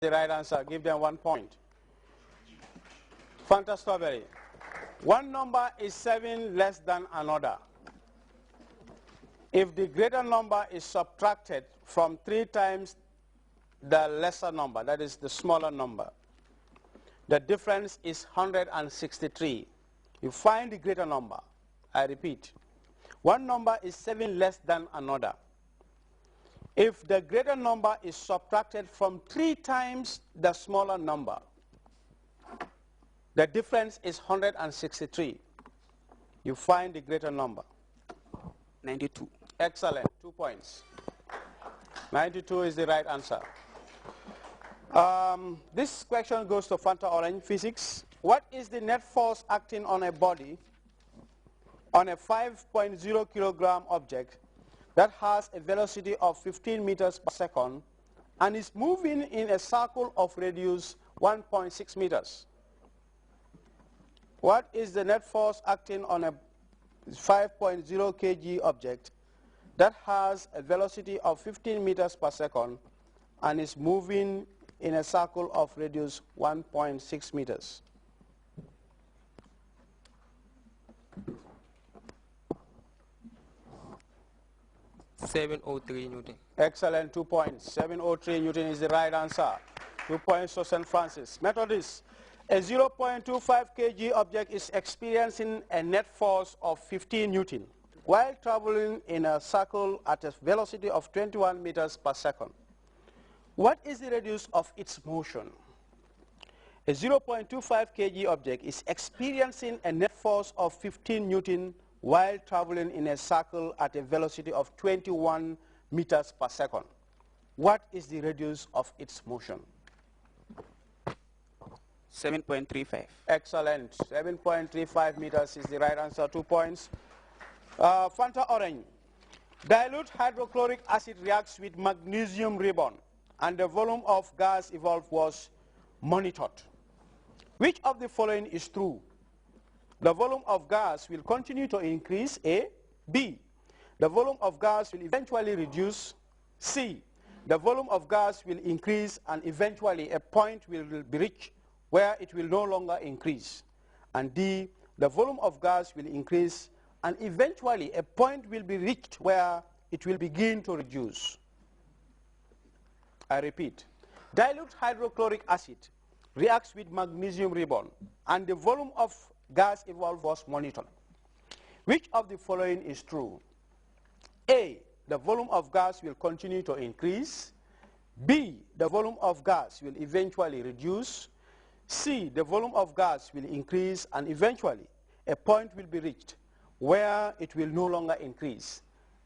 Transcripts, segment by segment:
The right answer. Give them 1 point. Fanta Strawberry. One number is 7 less than another. If the greater number is subtracted from 3 times the lesser number, that is the smaller number, the difference is 163. You find the greater number. I repeat. One number is 7 less than another. If the greater number is subtracted from 3 times the smaller number, the difference is 163. You find the greater number. 92. Excellent. 2 points. 92 is the right answer. This question goes to Fanta Orange, physics. What is the net force acting on a body on a 5.0 kilogram object that has a velocity of 15 meters per second and is moving in a circle of radius 1.6 meters? What is the net force acting on a 5.0 kg object that has a velocity of 15 meters per second and is moving in a circle of radius 1.6 meters? (703 Newton). Excellent. 2 points. 703 Newton is the right answer. 2 points to St. Francis. Method is, a 0.25 kg object is experiencing a net force of 15 Newton while traveling in a circle at a velocity of 21 meters per second. What is the radius of its motion? A 0.25 kg object is experiencing a net force of 15 Newton while traveling in a circle at a velocity of 21 meters per second. What is the radius of its motion? 7.35. Excellent. 7.35 meters is the right answer. 2 points. Fanta Orange. Dilute hydrochloric acid reacts with magnesium ribbon and the volume of gas evolved was monitored. Which of the following is true? The volume of gas will continue to increase, A. B. The volume of gas will eventually reduce, C. The volume of gas will increase and eventually a point will be reached where it will no longer increase, and D. The volume of gas will increase and eventually a point will be reached where it will begin to reduce. I repeat, dilute hydrochloric acid reacts with magnesium ribbon and the volume of gas evolved was monitored. Which of the following is true? A. The volume of gas will continue to increase. B. The volume of gas will eventually reduce. C. The volume of gas will increase and eventually a point will be reached where it will no longer increase.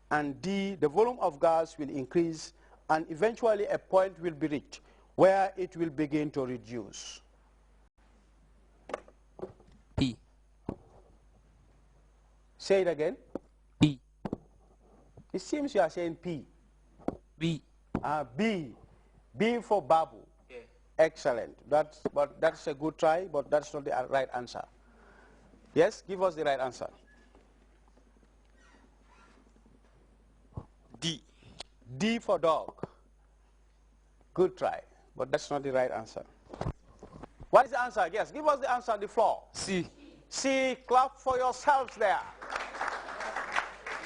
And D. The volume of gas will increase and eventually a point will be reached where it will begin to reduce. B. Say it again. B. It seems you are saying P. B. B. B for Babu. Yeah. Excellent. That's a good try, but that's not the right answer. Yes, give us the right answer. D. D for dog. Good try, but that's not the right answer. What is the answer? Yes, give us the answer on the floor. C. C, clap for yourselves there.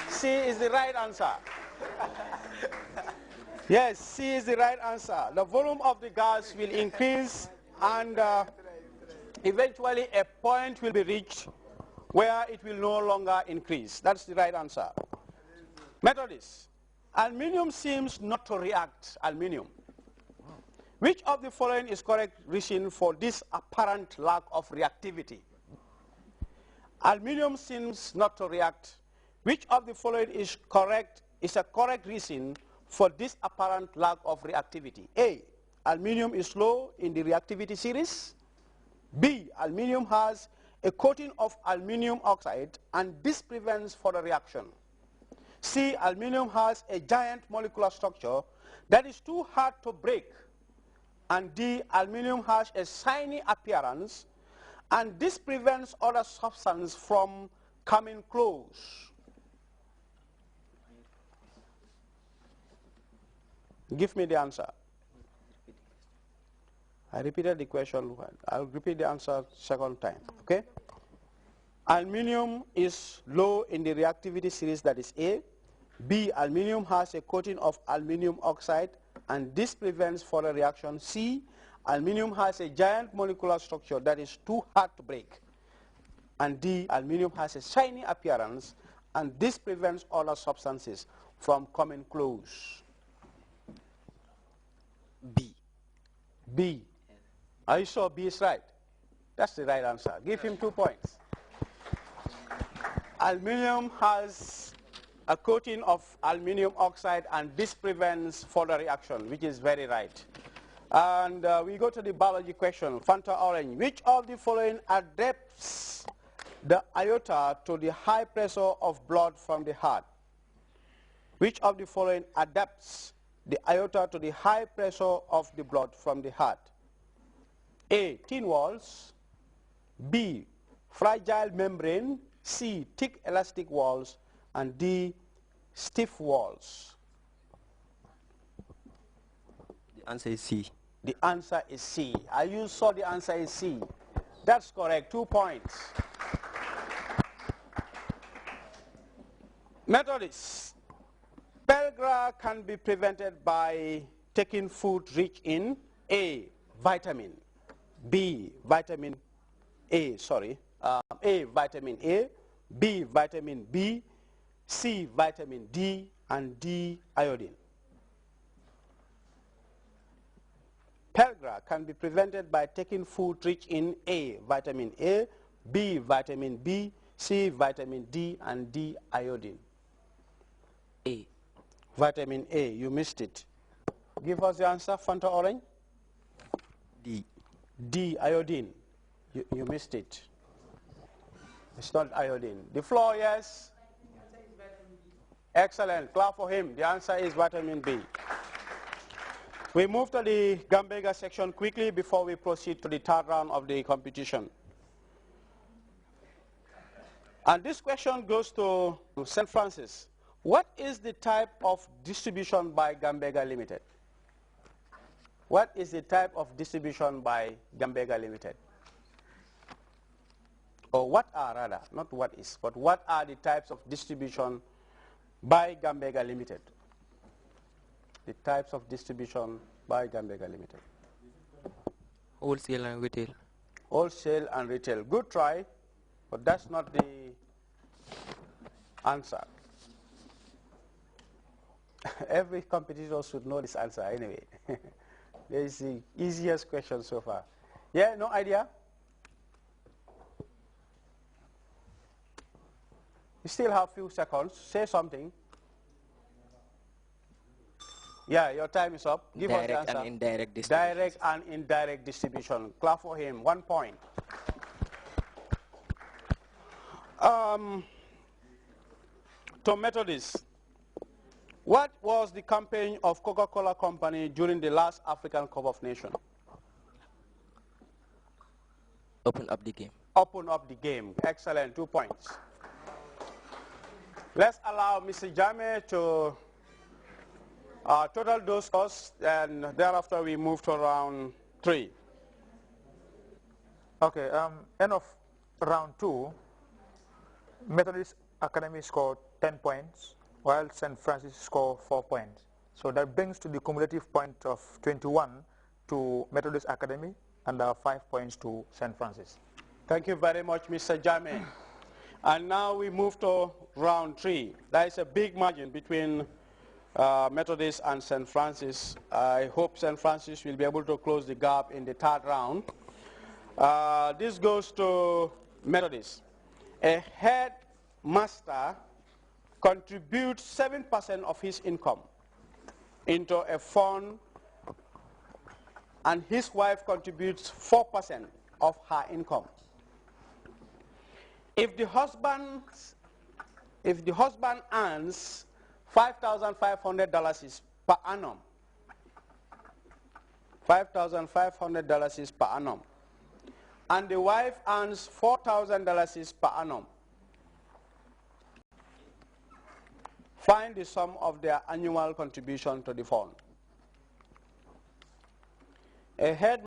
C is the right answer. Yes, C is the right answer. The volume of the gas will increase and eventually a point will be reached where it will no longer increase. That's the right answer. Method is, aluminium seems not to react. Aluminium. Which of the following is correct reason for this apparent lack of reactivity? Aluminium seems not to react. Which of the following is a correct reason for this apparent lack of reactivity? A. Aluminium is low in the reactivity series. B. Aluminium has a coating of aluminium oxide and this prevents further reaction. C. Aluminium has a giant molecular structure that is too hard to break. And D. Aluminium has a shiny appearance and this prevents other substances from coming close. Give me the answer. I repeated the question. I'll repeat the answer second time, okay? Aluminium is low in the reactivity series, that is A. B, aluminium has a coating of aluminium oxide, and this prevents further reaction. C, aluminium has a giant molecular structure that is too hard to break. And D, aluminium has a shiny appearance, and this prevents other substances from coming close. B. B. Are you sure B is right? That's the right answer. Give him 2 points. Aluminium has a coating of aluminium oxide, and this prevents further reaction, which is very right. And we go to the biology question. Fanta Orange. Which of the following adapts the aorta to the high pressure of blood from the heart? Which of the following adapts the aorta to the high pressure of the blood from the heart? A, thin walls. B, fragile membrane. C, thick elastic walls. And D, stiff walls. The answer is C. The answer is C. Are you sure the answer is C? That's correct. 2 points. Methodist. Pellagra can be prevented by taking food rich in A, vitamin. B, vitamin A, A, vitamin A. B, vitamin B. C, vitamin D. And D, iodine. Pellagra can be prevented by taking food rich in A, vitamin A. B, vitamin B. C, vitamin D. And D, iodine. A. Vitamin A, you missed it. Give us the answer, Fanta Orange. D. D, iodine. You missed it. It's not iodine. The floor, yes? Excellent. Clap for him. The answer is vitamin B. We move to the Gambega section quickly before we proceed to the third round of the competition. And this question goes to St. Francis. What is the type of distribution by Gambega Limited? What is the type of distribution by Gambega Limited? Or what are, rather, not what is, but what are the types of distribution by Gambega Limited? The types of distribution by Gambega Limited. Wholesale and retail. Wholesale and retail. Good try, but that's not the answer. Every competitor should know this answer anyway. This is the easiest question so far. Yeah, no idea? You still have a few seconds. Say something. Yeah, your time is up. Give us the Direct answer. and indirect distribution. Direct and indirect distribution. Clap for him. 1 point. To Methodist. What was the campaign of Coca-Cola Company during the last African Cup of Nations? Open up the game. Open up the game. Excellent. 2 points. Let's allow Mr. Jame to total those scores, and thereafter we move to round 3. Okay, end of round 2, Methodist Academy scored 10 points, while St. Francis scored 4 points. So that brings to the cumulative point of 21 to Methodist Academy and 5 points to St. Francis. Thank you very much, Mr. Jame. And now we move to round 3. There is a big margin between Methodist and St. Francis. I hope St. Francis will be able to close the gap in the third round. This goes to Methodist. A headmaster contributes 7% of his income into a fund, and his wife contributes 4% of her income. If the husband earns $5,500 per annum, $5,500 per annum, and the wife earns $4,000 per annum, find the sum of their annual contribution to the fund. A head